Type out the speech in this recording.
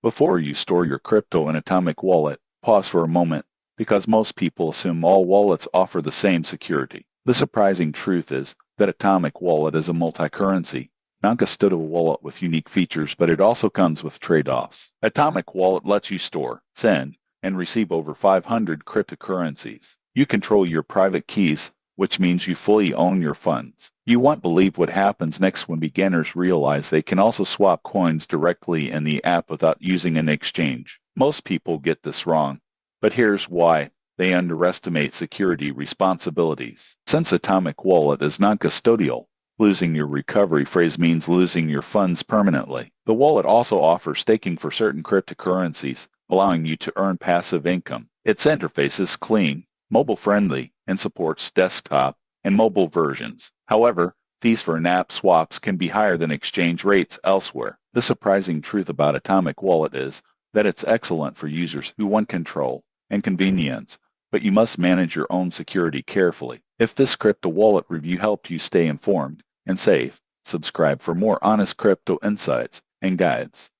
Before you store your crypto in Atomic Wallet, pause for a moment, because most people assume all wallets offer the same security. The surprising truth is that Atomic Wallet is a multi-currency, non-custodial wallet with unique features, but it also comes with trade-offs. Atomic Wallet lets you store, send, and receive over 500 cryptocurrencies. You control your private keys, which means you fully own your funds. You won't believe what happens next when beginners realize they can also swap coins directly in the app without using an exchange. Most people get this wrong, but here's why. They underestimate security responsibilities. Since Atomic Wallet is non-custodial, losing your recovery phrase means losing your funds permanently. The wallet also offers staking for certain cryptocurrencies, allowing you to earn passive income. Its interface is clean, mobile-friendly, and supports desktop and mobile versions. However, fees for in-app swaps can be higher than exchange rates elsewhere. The surprising truth about Atomic Wallet is that it's excellent for users who want control and convenience, but you must manage your own security carefully. If this crypto wallet review helped you stay informed and safe, subscribe for more honest crypto insights and guides.